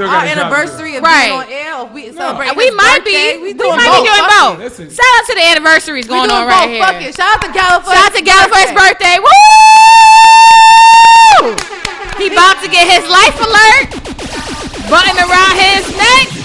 our anniversary of being on air. We celebrate. We might be. We might be doing both. Listen. Shout out to the anniversaries going on right here. Fuck it. Shout out to Gallifrey. Shout out to Gallifrey's birthday. Woo! He about to get his life alert button around his neck.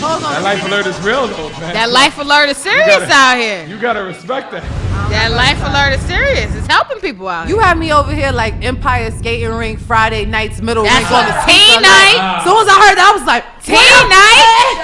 Hold on. That life alert is real though, man. That life alert is serious out here. You gotta respect that. That life alert is serious. It's helping people out. You have me over here like Empire Skating Rink Friday nights middle rink on the teen night. As soon as I heard that, I was like, teen night.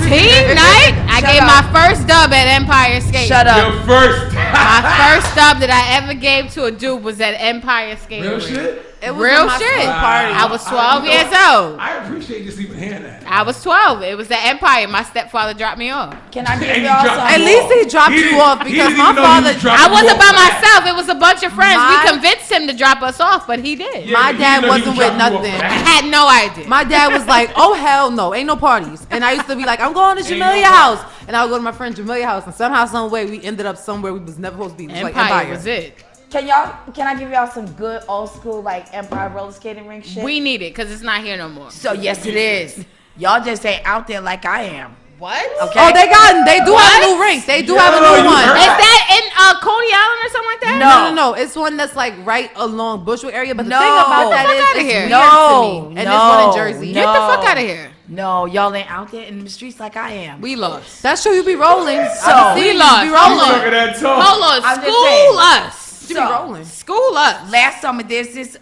Teen night. I gave my first dub at Empire Skating. Shut up. Your first. My first dub that I ever gave to a dude was at Empire Skating Rink. Real shit. It was real shit. Party. I was 12 years old. I appreciate just even hearing that. I was 12. It was the Empire. My stepfather dropped me off. Can I give y'all some? At least he dropped you off because my father. I wasn't by myself. It was a bunch of friends. We convinced him to drop us off, but he did. Yeah, my dad wasn't with nothing. I had no idea. My dad was like, "Oh hell no, ain't no parties." And I used to be like, "I'm going to Jamilia's house," and I would go to my friend Jamilia's house, and somehow, some way, we ended up somewhere we was never supposed to be. It was Empire was it. Can I give y'all some good old school like Empire roller skating rink shit? We need it because it's not here no more. So yes, it is. Y'all just ain't out there like I am. What? Okay. Oh, they do have a new rink. They do have a new one. Is that in Coney Island or something like that? No. It's one that's like right along Bushwick area. But the thing about that is, it's weird to me. And it's one in Jersey. Get the fuck out of here. No, y'all ain't out there in the streets like I am. We lost. That's true. You be rolling. So we lost. Hold on. School us. School us. Last summer, there's this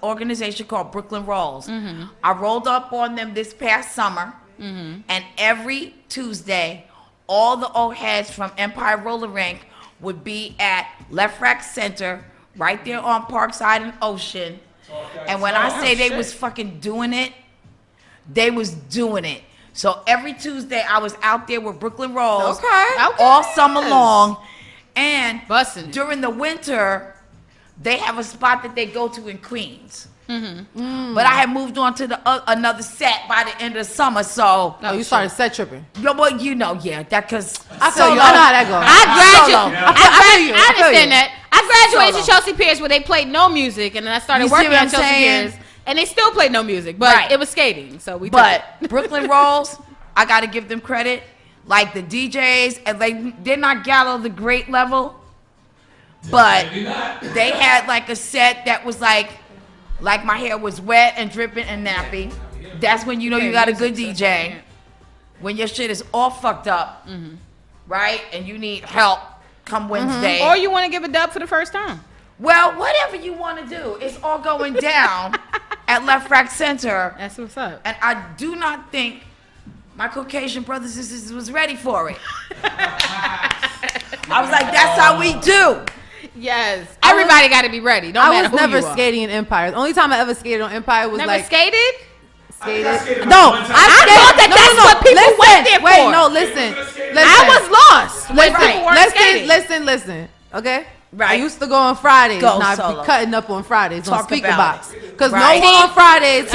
organization called Brooklyn Rolls. Mm-hmm. I rolled up on them this past summer, and every Tuesday, all the old heads from Empire Roller Rink would be at Left Rack Center, right there on Parkside and Ocean. And when I say they was fucking doing it, they was doing it. So every Tuesday, I was out there with Brooklyn Rolls all summer long. And during the winter, they have a spot that they go to in Queens. But I had moved on to the another set by the end of the summer, so. No, you started set tripping. No, well, that because I feel you. I know how that goes. I understand that. I graduated to Chelsea Piers where they played no music, and then I started working at Chelsea Piers, and they still played no music, but it was skating, so we. But Brooklyn Rolls, I got to give them credit. Like the DJs, and they're not Gallo the great level, but they had like a set that was like my hair was wet and dripping and nappy. That's when you know you got a good DJ. When your shit is all fucked up, right? And you need help come Wednesday. Or you want to give a dub for the first time. Well, whatever you want to do. It's all going down at Left Rack Center. That's what's up. And I do not think my Caucasian brothers and sisters was ready for it. I was like, that's how we do. Yes. Everybody got to be ready. No matter who you are. I was never skating in Empire. The only time I ever skated on Empire was never skated? No, I thought that's what people went there for. Wait, no, listen. I was lost. Listen. Okay? Right. I used to go on Fridays. Go now solo. I be cutting up on Fridays on speaker box. Because no Right. one on Fridays.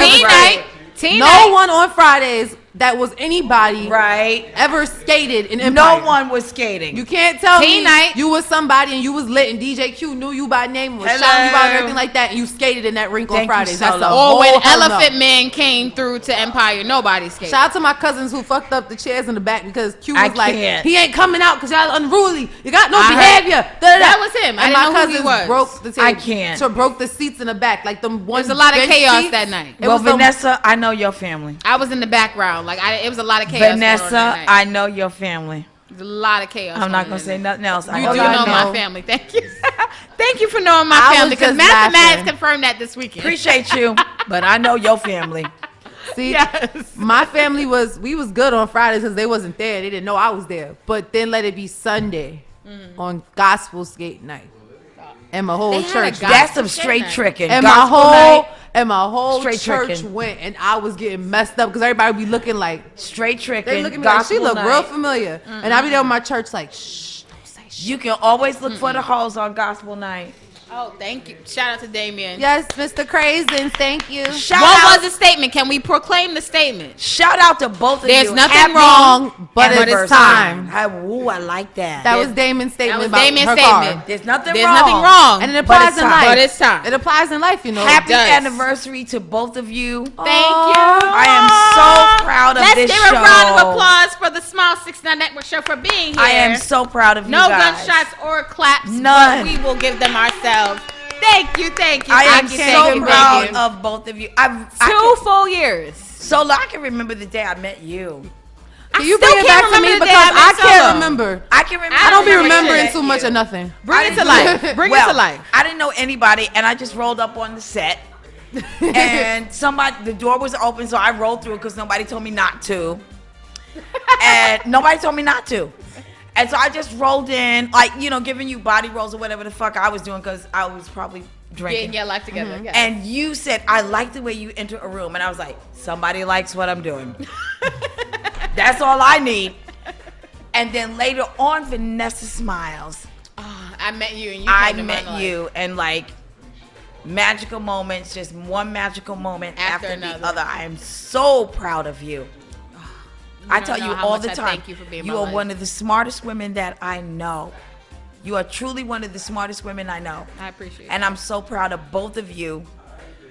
No one on Fridays that was anybody ever skated in Empire. No one was skating. You can't tell me you was somebody and you was lit and DJ Q knew you by name and was shouting you out and everything like that and you skated in that rink on Fridays. That's a or when Elephant Man came through to Empire, nobody skated. Shout out to my cousins who fucked up the chairs in the back because Q was like, he ain't coming out because y'all unruly. You got no behavior. That was him. And my cousins broke the table. I can't. So broke the seats in the back. Like them one. There's a lot of chaos that night. Well, Vanessa, I know your family. I was in the background. Like it was a lot of chaos. Vanessa, I know your family. There's a lot of chaos. I'm not gonna say nothing else. You do know my family. Thank you. Thank you for knowing my family because mathematics confirmed that this weekend. Appreciate you, but I know your family. See, my family we was good on Fridays because they wasn't there. They didn't know I was there. But then let it be Sunday on gospel skate night. And my whole church. That's some straight tricking. And my whole church went, and I was getting messed up because everybody would be looking like straight tricking. They look at me like she look real familiar, and I be there with my church like, shh, don't say shit. You can always look for the hoes on gospel night. Oh, thank you. Shout out to Damien. Yes, Mr. Crazens, thank you. What was the statement? Can we proclaim the statement? Shout out to both of you. There's nothing wrong, but it's time. I like that. That was Damien's statement. That was Damien's statement. There's nothing There's wrong. And it applies in life. But it's time. It applies in life, you know. Happy anniversary to both of you. Thank you. I am so proud of this show. Let's give a round of applause for the Smile 69 Network show for being here. I am so proud of you No guys. gunshots or claps. None. But we will give them ourselves. Thank you. I am so proud of both of you. 2 full years. Solo, I can remember the day I met you. Can you bring it back to me because I can't remember. I can remember. I don't be remembering too much of nothing. Bring it to life. Bring it to life. I didn't know anybody, and I just rolled up on the set. And the door was open, so I rolled through because nobody told me not to. And so I just rolled in, like, giving you body rolls or whatever the fuck I was doing because I was probably drinking. Getting your life together. Mm-hmm. And you said, I like the way you enter a room. And I was like, somebody likes what I'm doing. That's all I need. And then later on, Vanessa Smilez. Oh, I met you and you I met you and like magical moments, just one magical moment after the other. I am so proud of you. I tell you all the time, thank you for being you are one of the smartest women that I know. You are truly one of the smartest women I know. I appreciate it. And I'm so proud of both of you.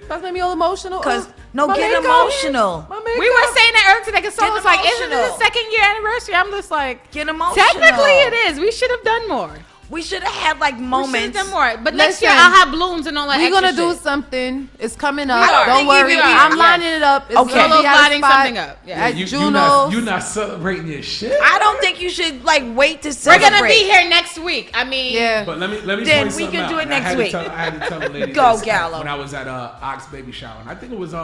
That's made me all emotional. Get emotional. We were saying that earlier today because someone was like, isn't this the 2nd year anniversary? I'm just like, get emotional. Technically it is. We should have done more. We should have had like moments. More. But next year I'll have balloons and all that. We're gonna do something. It's coming up. Don't worry. I'm lining it up. It's okay. Lining something up. Yeah. You're not celebrating your shit. I don't think you should like wait to celebrate. We're gonna be here next week. I mean, yeah. But let me. Then we can do it next week. I had to tell the lady Go, this Gallo. when I was at Ox baby shower. And I think it was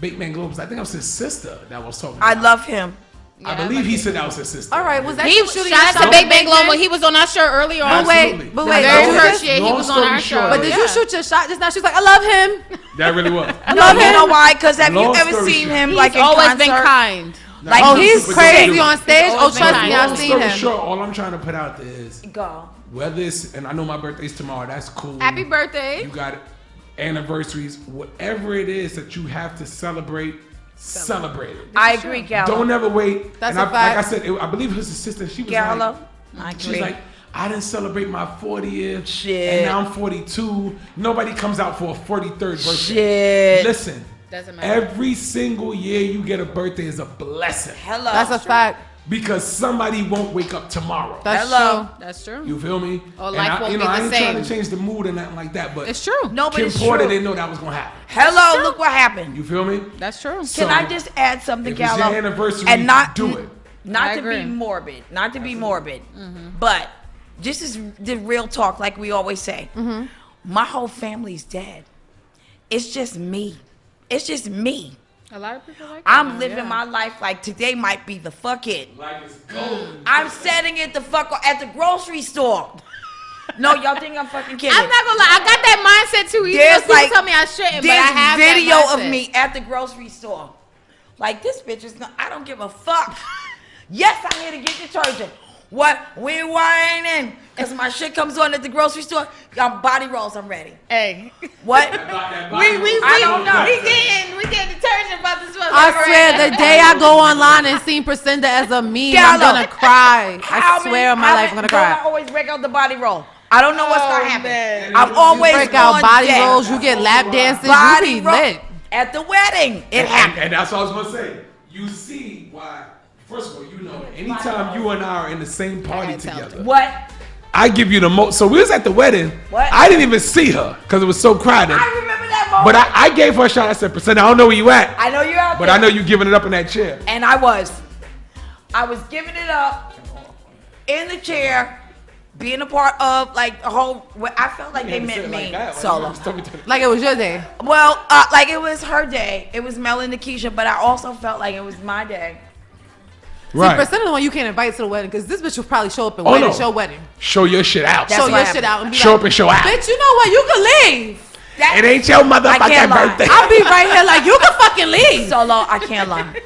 Big Man Globes. I think it was his sister that was talking. I love him. I believe he said that was his sister. All right, was that he shooting shout out to Big Bang Global? He was on our show earlier on. But wait, very first year he was on our show. But did you shoot your shot just now? She's like, I love him. That really was. I love him. You know why? Because have you ever seen him like in always concert? been kind. Like he's crazy on stage. Oh, trust me, I've seen him. Sure, all I'm trying to put out there is go. Whether it's, and I know my birthday's tomorrow. That's cool. Happy birthday. You got it. Anniversaries, whatever it is that you have to celebrate. Celebrate it. I agree, Gallo. Don't ever wait. That's and a fact. Like I said, I believe his assistant. She was Gallo. She's like, I didn't celebrate my 40th. Shit. And now I'm 42. Nobody comes out for a 43rd birthday. Shit. Listen. Doesn't matter. Every single year you get a birthday is a blessing. Hello. That's a fact. Because somebody won't wake up tomorrow. That's true. That's true. You feel me? Or life won't be the I ain't same. trying to change the mood or nothing like that, but It's true. No, but Kim it's Porter true. didn't know that was gonna happen. Hello, look what happened. You feel me? That's true. Can I just add something, If it's Gallo? your anniversary, and not do it. Not I to agree. be morbid. Not to be morbid. But this is the real talk, like we always say. My whole family's dead. It's just me. It's just me. A lot of people like that. I'm living my life like today might be the fuck it. Like it's gold. I'm setting it the fuck up at the grocery store. No, y'all think I'm fucking kidding. I'm not gonna lie. I got that mindset too. Even There's though people like- tell me I shouldn't, but There's I have video that of mindset. me at the grocery store. Like, this bitch is not, I don't give a fuck. Yes, I'm here to get detergent. What? We whining. Because my shit comes on at the grocery store. Y'all body rolls, I'm ready. Hey, What? I don't know. We getting detergent about this one. I swear, the day I go online and see Precenda as a meme, I'm Gallo. gonna cry. I swear on my life, I'm gonna I cry. always break out the body roll. I don't know what's gonna happen. man. I'm always Break out on body deck. rolls, you get lap dances, you Body be roll. lit. At the wedding, it happened. And that's what I was gonna say. You see why? First of all, you know, anytime you and I are in the same party together, What? I give you the most. So we was at the wedding. What? I didn't even see her because it was so crowded. I remember that moment. But I gave her a shot. I said, "Percent, I don't know where you at, I know you're out but there. I know you giving it up in that chair." And I was giving it up in the chair, being a part of like the whole. I felt like they meant me solo. Like it was your day. Well, like it was her day. It was Mel and Nikisha, but I also felt like it was my day. Right. See, Precenda the one you can't invite to the wedding because this bitch will probably show up and wait at your wedding. Show your shit out. That's Show what your happened. shit out and be Show like, up and show out. bitch, you know what? You can leave. It ain't your I motherfucking can't lie. birthday. I'll be right here like, you can fucking leave. Solo, I can't lie.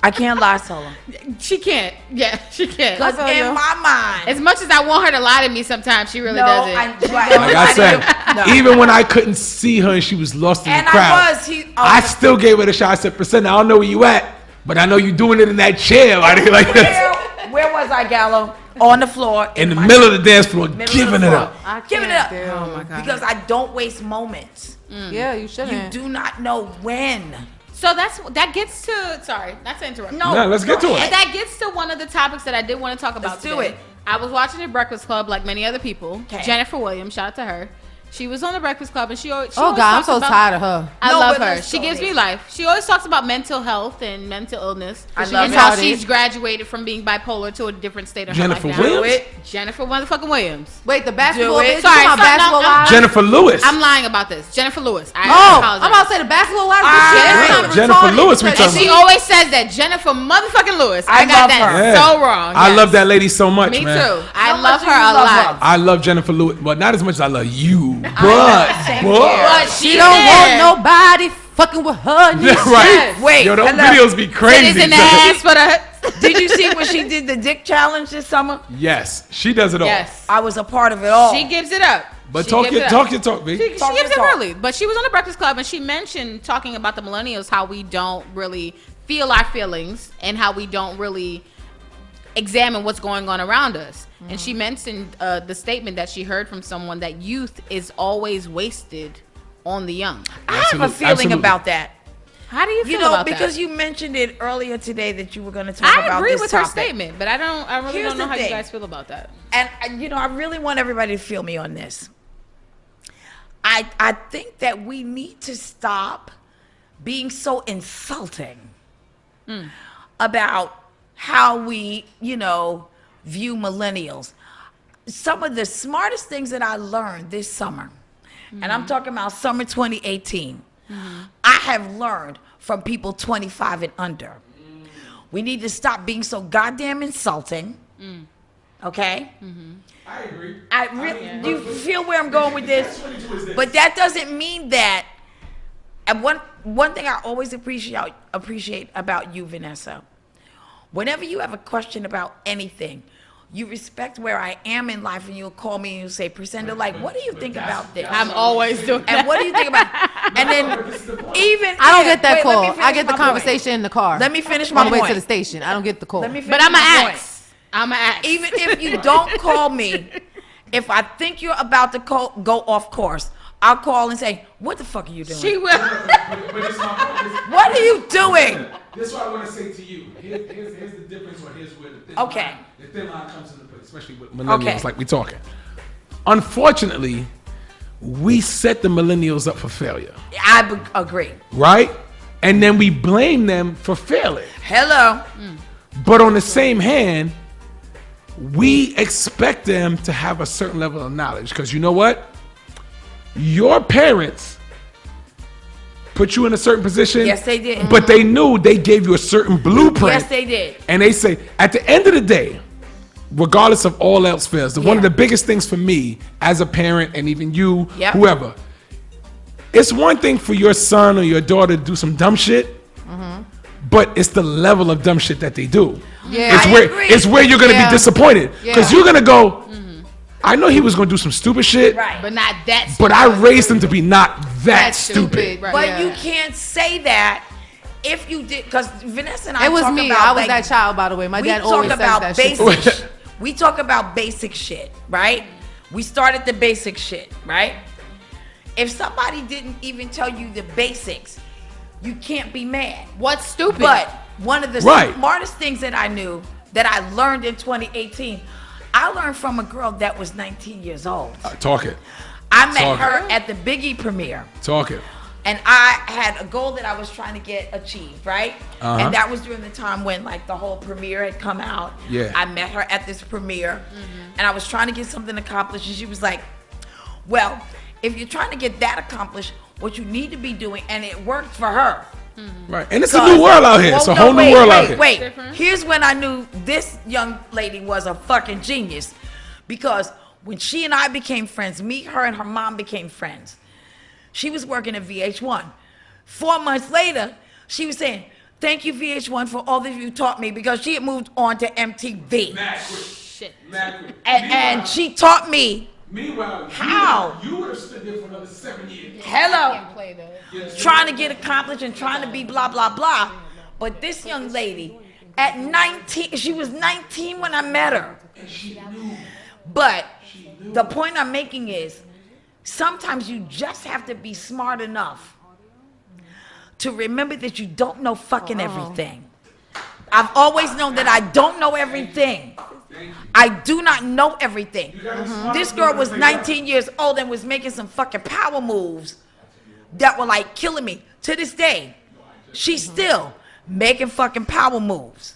I can't lie, Sola. She can't. Yeah, she can't. Because in my mind, as much as I want her to lie to me, sometimes she really doesn't. Like I said, even when I couldn't see her and she was lost in the crowd, I still gave it a shot. I said, Precenda, I don't know where you at, but I know you doing it in that chair. Like this. Where was I, Gallo? On the floor. In the middle of the dance floor, giving it up. Giving it up. Oh, my God. Because I don't waste moments. Yeah, you shouldn't. You do not know when. So that gets to, sorry, not to interrupt. No, let's get to it. And that gets to one of the topics that I did want to talk about today. Let's do it. I was watching The Breakfast Club like many other people. Okay. Jennifer Williams, shout out to her. She was on The Breakfast Club and she always Oh, God, I'm so tired of her. I No, love but her. let's She go gives there. me life. She always talks about mental health and mental illness. I love and it. how she's graduated from being bipolar to a different state of Jennifer her life now. Williams? Jennifer motherfucking Williams. Wait, the basketball Do it. bitch? Sorry, You talking about basketball wives? Jennifer Lewis. I'm lying about this. Jennifer Lewis. I Oh, apologize. I'm about to say the basketball wives. Jennifer Lewis, we And talking she about. always says that. Jennifer motherfucking Lewis. I I got love that her. so wrong. I Yes. love that lady so much, Me man. too. I How love much her do you a love lot. her? I love Jennifer Lewis, but not as much as I love you. Same But She she don't want there. nobody fucking with her. Right. Wait, Yo, those hello. videos be crazy. Titties in the ass for the. Did you see when she did the dick challenge this summer? Yes, she does it all. Yes. I was a part of it all. She gives it up. But She talk gives your it talk, She B. gives your it talk. really. But she was on the Breakfast Club and she mentioned talking about the millennials, how we don't really feel our feelings and how we don't really examine what's going on around us. And she mentioned the statement that she heard from someone that youth is always wasted on the young. I have a feeling Absolutely. about that. How do you feel You know, about because that? you mentioned it earlier today that you were going to talk I about agree this with topic. her statement, but I really Here's don't know the how you thing. guys feel about that. And you know, I really want everybody to feel me on this. I think that we need to stop being so insulting about how we, you know, view millennials. Some of the smartest things that I learned this summer, and I'm talking about summer 2018, I have learned from people 25 and under. We need to stop being so goddamn insulting. Okay? I agree. I really, do you feel where I'm going with this? But that doesn't mean that. And one thing I always appreciate about you, Vanessa, whenever you have a question about anything, you respect where I am in life, and you'll call me and you'll say, Precenda, like, what do you think about this? I'm always doing that. And what do you think about? And then even I don't get that wait, let me call. finish I get the my conversation in the car. Point. Let me finish my on the way point. to the station. I don't get the call. Let me finish But I'm my an point. axe. I'm an axe. Even if you don't call me, if I think you're about to go off course, I'll call and say, what the fuck are you doing? She will. But it's my point. What are you doing? This is what I want to say to you. Here's the difference, or here's where the thin line comes into play, especially with millennials, like we talking. Unfortunately, we set the millennials up for failure, I agree. right? And then we blame them for failing. Hello. But on the same hand, we expect them to have a certain level of knowledge, because you know what? Your parents put you in a certain position. Yes, they did. But they knew they gave you a certain blueprint. Yes, they did. And they say, at the end of the day, regardless of all else fails, one of the biggest things for me as a parent, and even you, whoever, it's one thing for your son or your daughter to do some dumb shit, but it's the level of dumb shit that they do. Yeah, It's where you're going to be disappointed. Because you're going to go, I know he was going to do some stupid shit, Right. But not that stupid. but I raised him to be not that stupid. Right. But Yeah. you can't say that if you did, because Vanessa and I It was talk me. about, I was like, that child, by the way. My we dad talk always says about that basic shit. we talk about basic shit, right? We started the basic shit, right? If somebody didn't even tell you the basics, you can't be mad. What's stupid? But one of the Right. smartest things that I knew, that I learned in 2018, I learned from a girl that was 19 years old. Talk it. I met Talk her it. at the Biggie premiere. Talk it. And I had a goal that I was trying to get achieved, right? Uh-huh. And that was during the time when, like, the whole premiere had come out. Yeah. I met her at this premiere, and I was trying to get something accomplished, and she was like, well, if you're trying to get that accomplished, what you need to be doing, and it worked for her. Right. And it's a new world out here. It's a whole new world out here. Wait, here's when I knew this young lady was a fucking genius. Because when she and I became friends, me, her, and her mom became friends. She was working at VH1. 4 months later, she was saying, Thank you, VH1, for all that you taught me, because she had moved on to MTV. Shit. And she taught me. Meanwhile, how you would have stood there for another 7 years. Hello. Trying to get accomplished and trying to be blah, blah, blah. But this young lady, at 19, she was 19 when I met her. And she knew. But the point I'm making is, sometimes you just have to be smart enough to remember that you don't know fucking everything. I've always known that I don't know everything. I do not know everything. This girl was 19 years old and was making some fucking power moves that were like killing me. To this day, she's still making fucking power moves.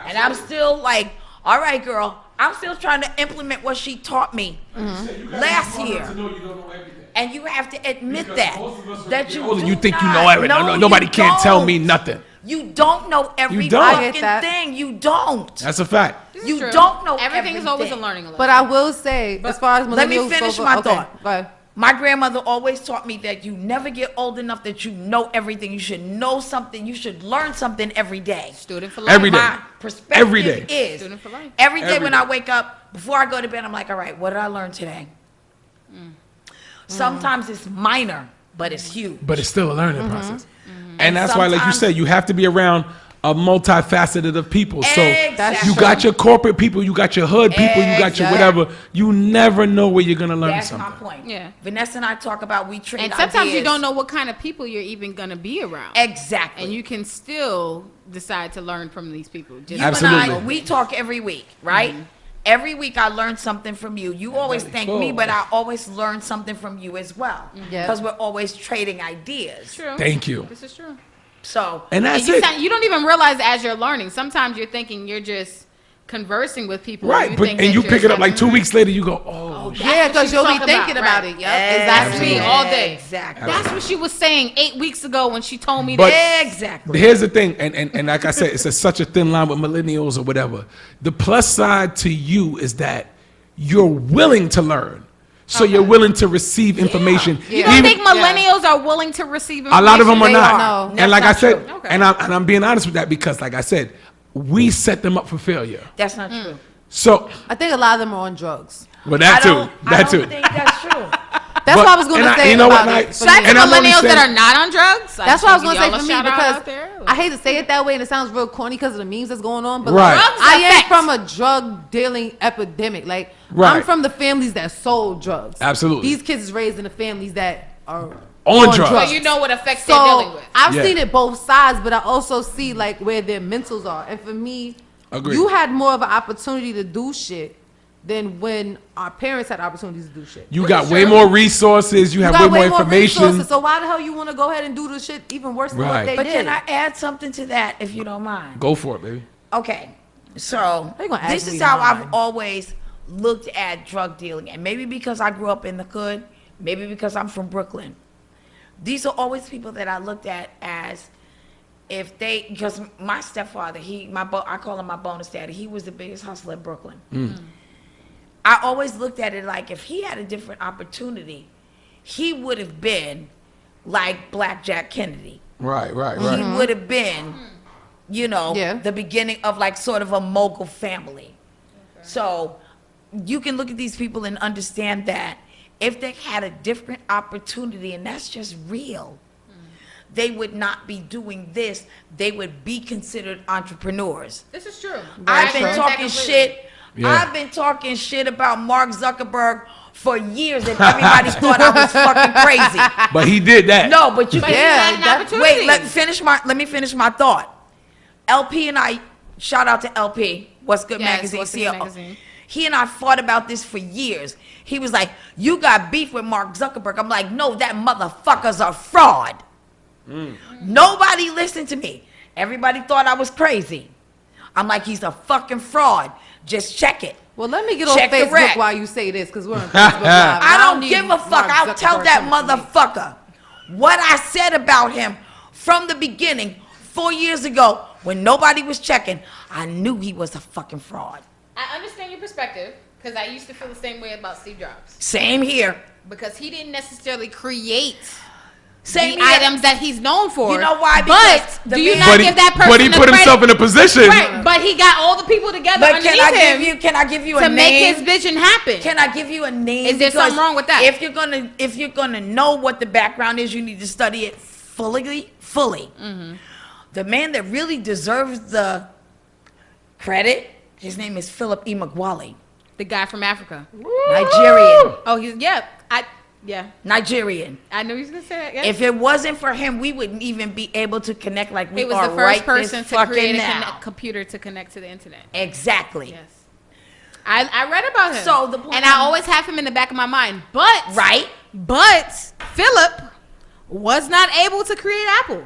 And I'm still like, all right, girl, I'm still trying to implement what she taught me last year. And you have to admit that you think you know everything. No, nobody can't tell me nothing. You don't know every fucking thing. You don't. That's a fact. You don't know everything. Is always a learning lesson. But I will say, as far as millennials, let me finish my thought. Go ahead. My grandmother always taught me that you never get old enough that you know everything. You should know something. You should learn something every day. Student for life. Every day. My perspective every day. is Student for life. Every day when I wake up, before I go to bed, I'm like, all right, what did I learn today? Sometimes it's minor, but it's huge. But it's still a learning process. And that's why, like you said, you have to be around a multifaceted of people. So you got your corporate people, you got your hood people, you got your whatever. You never know where you're gonna learn something. That's my point. Yeah. Vanessa and I talk about we trade and sometimes ideas. you don't know what kind of people you're even gonna be around. Exactly. And you can still decide to learn from these people. Just Absolutely. And I, we talk every week, right? Every week I learn something from you. You always thank me, but I always learn something from you as well. Because we're always trading ideas. True. Thank you. This is true. So, and that's you don't even realize as you're learning. Sometimes you're thinking you're just conversing with people. Right, and you pick it up like 2 weeks later, you go, oh. Yeah, because you'll be thinking about it. Yep. That's me all day. Exactly. That's what she was saying 8 weeks ago when she told me but that. Exactly. Here's the thing, and like I said, it's such a thin line with millennials or whatever. The plus side to you is that you're willing to learn. So you're willing to receive information. You don't think millennials are willing to receive information? A lot of them are not. No, and like I said, and I'm being honest with that because, like I said, we set them up for failure. That's not true. So I think a lot of them are on drugs. Well, that too. I don't think that's true. That's what I was going to say. You know what? Should I put millennials that are not on drugs? That's what I was going to say for me because I hate to say it that way and it sounds real corny because of the memes that's going on. But I am from a drug dealing epidemic. Like I'm from the families that sold drugs. Absolutely. These kids is raised in the families that are on drugs. So you know what effects they're dealing with. I've seen it both sides, but I also see like where their mentals are. And for me, you had more of an opportunity to do shit than when our parents had opportunities to do shit. You got way more resources. You have way more information. Resources, so why the hell you want to go ahead and do the shit even worse than what they did? But can I add something to that if you don't mind? Go for it, baby. Okay. So this is how I've always looked at drug dealing. And maybe because I grew up in the hood, maybe because I'm from Brooklyn. These are always people that I looked at as if they, because my stepfather, I call him my bonus daddy. He was the biggest hustler in Brooklyn. I always looked at it like if he had a different opportunity, he would have been like Black Jack Kennedy. Right. He would have been, the beginning of like sort of a mogul family. Okay. So you can look at these people and understand that if they had a different opportunity, and that's just real, they would not be doing this. They would be considered entrepreneurs. This is true. I've been talking shit. I've been talking shit about Mark Zuckerberg for years, and everybody thought I was fucking crazy. But he did that. No, but you wait. Let me finish my thought. LP and I, shout out to LP. What's Good Magazine? What's Good Magazine. He and I fought about this for years. He was like, "You got beef with Mark Zuckerberg." I'm like, "No, that motherfucker's a fraud." Nobody listened to me. Everybody thought I was crazy. I'm like, he's a fucking fraud. Just check it. Well, let me get on Facebook while you say this, because we're on Facebook Live. I don't give a fuck. I'll tell that motherfucker what I said about him from the beginning 4 years ago when nobody was checking. I knew he was a fucking fraud. I understand your perspective, because I used to feel the same way about Steve Jobs. Same here. Because he didn't necessarily create items that he's known for. You know why? But do you not give that person But he put himself in a position. Right, but he got all the people together underneath him. Can I give you a to name? make his vision happen? Can I give you a name? Is there something wrong with that? If you're gonna know what the background is, you need to study it fully. Mm-hmm. The man that really deserves the credit, his name is Philip E. McWally. The guy from Africa. Nigerian. Oh, he's Nigerian. I knew he was gonna say that. Yeah. If it wasn't for him, we wouldn't even be able to connect like we are right now. He was the first person to create a computer to connect to the internet. Exactly. Yes. I read about him. So the point, and I always have him in the back of my mind. But Philip was not able to create Apple.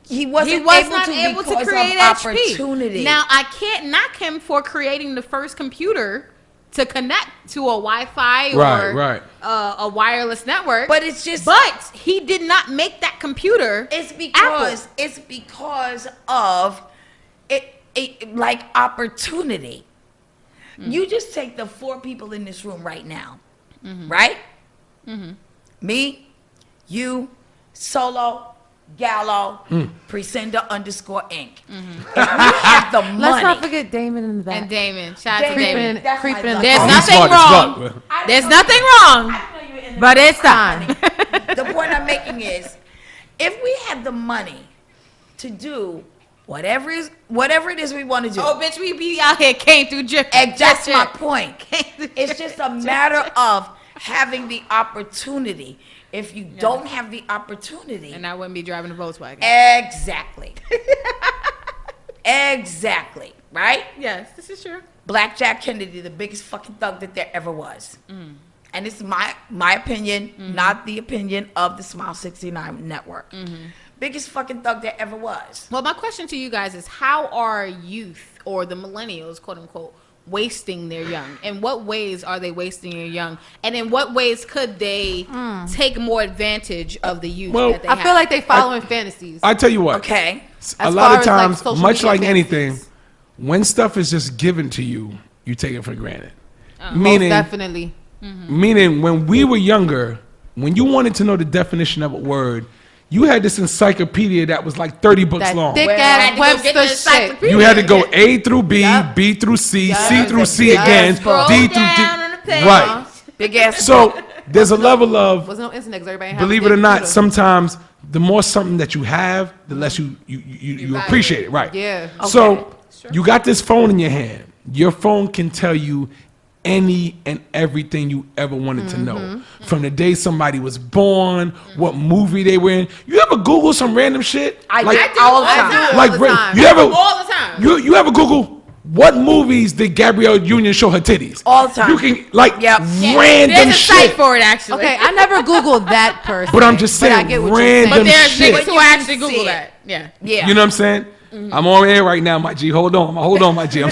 He was not able to create HP. Opportunity. Now I can't knock him for creating the first computer to connect to a Wi-Fi or a wireless network. But it's just. But he did not make that computer. It's because of it like opportunity. Mm-hmm. You just take the 4 people in this room right now, right? Mm-hmm. Me, you, Solo, Gallo, Precenda _Inc. Mm-hmm. If we have the money. Let's not forget Damon in the back. And Damon. Shout out to Damon. Creeping in the There's corner. nothing wrong. There's nothing wrong. But it's time. The point I'm making is, if we had the money to do whatever it is we want to do. Oh, bitch, we be out here came through drip. That's my point. It's just a matter of having the opportunity. If you don't have the opportunity. And I wouldn't be driving a Volkswagen. Exactly. Exactly. Right? Yes, this is true. Black Jack Kennedy, the biggest fucking thug that there ever was. And it's my opinion, not the opinion of the Smile 69 network. Biggest fucking thug there ever was. Well, my question to you guys is, how are youth or the millennials, quote unquote, wasting their young? In what ways are they wasting their young? And in what ways could they take more advantage of the youth that they have? I feel like they following fantasies. I tell you what. Okay. A lot of times, much like anything, when stuff is just given to you, you take it for granted. Meaning, most definitely. Meaning, when we were younger, when you wanted to know the definition of a word, you had this encyclopedia that was like 30 books long. Thick ass Webster shit. You had to go A through B, B through C, C through C again, D through D. Right. Big ass. So there's a level of, was no internet, everybody had believe it or not, sometimes the more something that you have, the less you appreciate it. Right. Yeah. Okay. So you got this phone in your hand. Your phone can tell you any and everything you ever wanted to know. From the day somebody was born, what movie they were in. You ever Google some random shit? I do all the time. Like, all the time. You ever, all the time. You ever Google what movies did Gabrielle Union show her titties? All the time. You can, like, random There's a site shit. for it, actually. Okay, I never Googled that person. But I'm just saying, I get what you're random saying. But there's shit. niggas who actually Google that. Yeah. Yeah. You know what I'm saying? I'm on air right now, my G. Hold on, my G.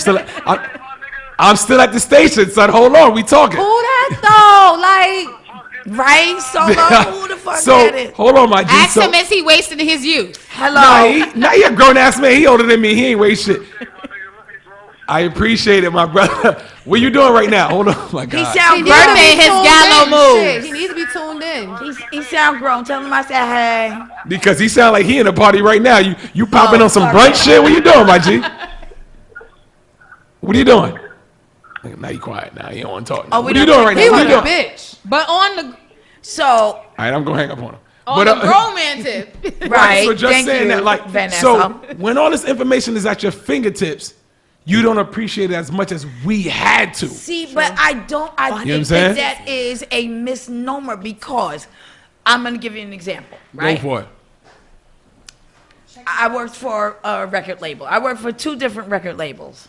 I'm still at the station, son. Hold on, we talking. Who that though? Like, right? Solo? Who the fuck that is? Hold on, my G. Ask him, is he wasting his youth? Hello. Now he a grown ass man. He older than me. He ain't waste shit. I appreciate it, my brother. What you doing right now? Hold on, my God. He sound needs to grown. be his tuned gallo in. moves. Shit, he needs to be tuned in. He sound grown. Tell him I said hey. Because he sound like he in a party right now. You popping on some sorry. brunch shit? What you doing, my G? What are you doing? Now you quiet. Now you don't want to talk. What are you doing right now? He What was you a doing? bitch. But on the So, All right, I'm gonna hang up on him. the grown man tip. right. So just Thank saying you, that, like, Vanessa. so when all this information is at your fingertips, you don't appreciate it as much as we had to. See, but I don't. I You know what I'm think saying? that is a misnomer because I'm going to give you an example, right? Go for it. I worked for a record label. I worked for 2 different record labels.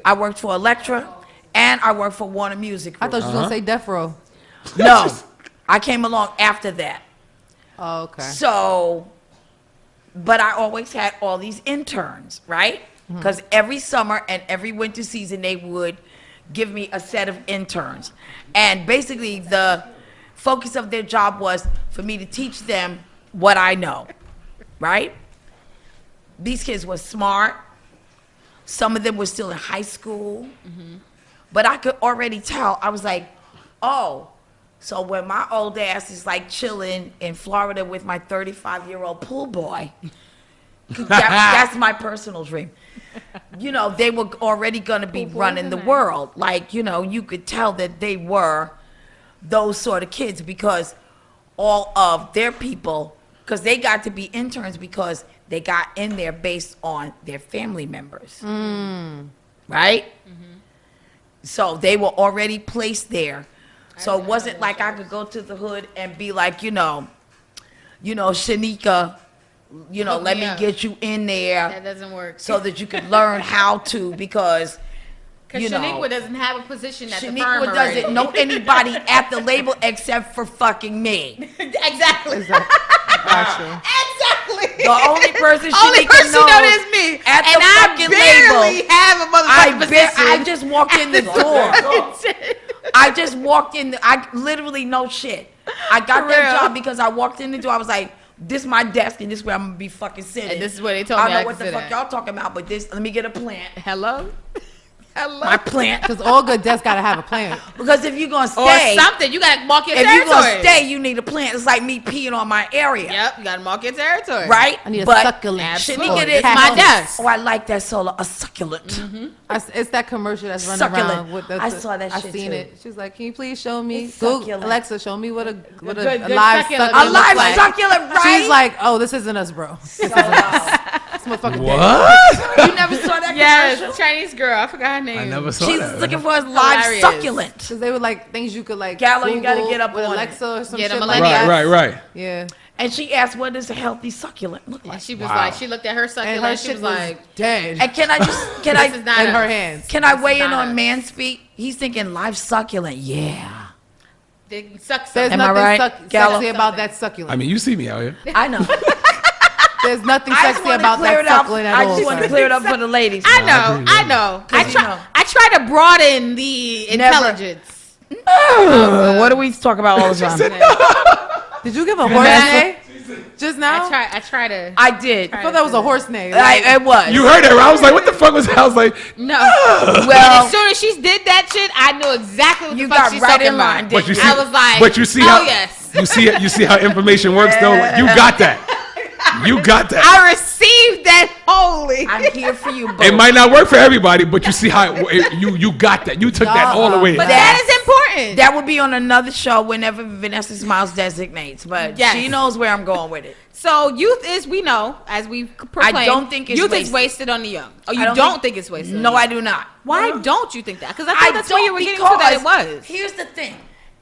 I worked for Elektra and I worked for Warner Music I Group. thought you was gonna say Death Row. No, I came along after that. Oh, okay. So, but I always had all these interns, right? Because every summer and every winter season, they would give me a set of interns. And basically, the focus of their job was for me to teach them what I know, right? These kids were smart. Some of them were still in high school. But I could already tell. I was like, oh, So when my old ass is like chilling in Florida with my 35-year-old pool boy, that's my personal dream. You know, they were already going to be running the world. Like, you know, you could tell that they were those sort of kids because all of their people, because they got to be interns because they got in there based on their family members. Right? So they were already placed there. So it wasn't like I could go to the hood and be like, you know, Shanika, you know, let me get you in there. That doesn't work. So that you could learn how to, because you know, Shaniqua doesn't have a position at the firm Shaniqua doesn't know anybody at the label except for fucking me. Exactly. Gotcha. Exactly. The only person Only Shanika person knows knows is me. at the And I fucking barely label. have a motherfucking position. I just walked in the door. I just walked in. I literally no shit. I got that job because I walked in the door. I was like, this is my desk and this is where I'm gonna be fucking sitting. And this is where they told me I don't I know what could the sit fuck at. y'all talking about, but this. Let me get a plant. Hello? My plant. Because all good desks gotta have a plan. Because if you're gonna Or stay, something. You gotta mark your if territory. you're gonna stay, you need a plant. It's like me peeing on my area. Yep, you gotta mark your territory. Right? I need a But succulent. Absolutely. Shanika It's did my desk. Oh, I like that solo. A succulent. It's that commercial that's running Succulent. around with the. I saw that I shit seen too. it. She was like, "Can you please show me? It's Google, succulent. Alexa, show me what a good live succulent succulent A looks live like." succulent, right? She's like, "Oh, this isn't us, bro. This motherfucker dead." What? You never saw that Yes, commercial? Chinese girl. I forgot her name. I never saw She's that. looking for a live Hilarious. succulent. Because they were like things you could like. Gallo, you gotta Google get up with on it. Alexa or some Get shit a like millennial. that. Right. Yeah. And she asked, what does a healthy succulent look And like? she was Wow. like, she looked at her And succulent. her And she shit was was like, dead. And can I just, can this is I, not in us. her hands. can I weigh in not on us. man speak? He's thinking live succulent. Yeah. They suck There's something. Am I nothing right, Gallo? sexy about that succulent. I mean, you see me out here. I know. There's nothing I just sexy want to about clear that it up. succulent at I all. just want to son. clear it up for the ladies. I know. agree, I yeah. know. Cause you know. I try to broaden the Never. intelligence. What do we talk about all the time? Did you give a horse name just now? I try to. I did. I thought that was a horse name. It was. You heard it. Right? I was like, what the fuck was that? I was like, No. Well, As soon as she did that shit, I knew exactly what you the fuck got she's right talking in line, about. didn't but you you? see, I was like, but you see oh, how, yes. you see how information works though. You got that. You got that. I received that wholly. I'm here for you, boo. It might not work for everybody, but you see how you got that. You took that all the way. But that is important. That would be on another show whenever Vanessa Smilez designates, but Yes. she knows where I'm going with it. So youth is, we know, as we proclaim, I don't think it's youth wasted. is wasted on the young. Oh, you I don't think it's wasted? No, on the I young. do not. Why No. don't you think that? Because I thought that's where you were getting to because that it was. Here's the thing.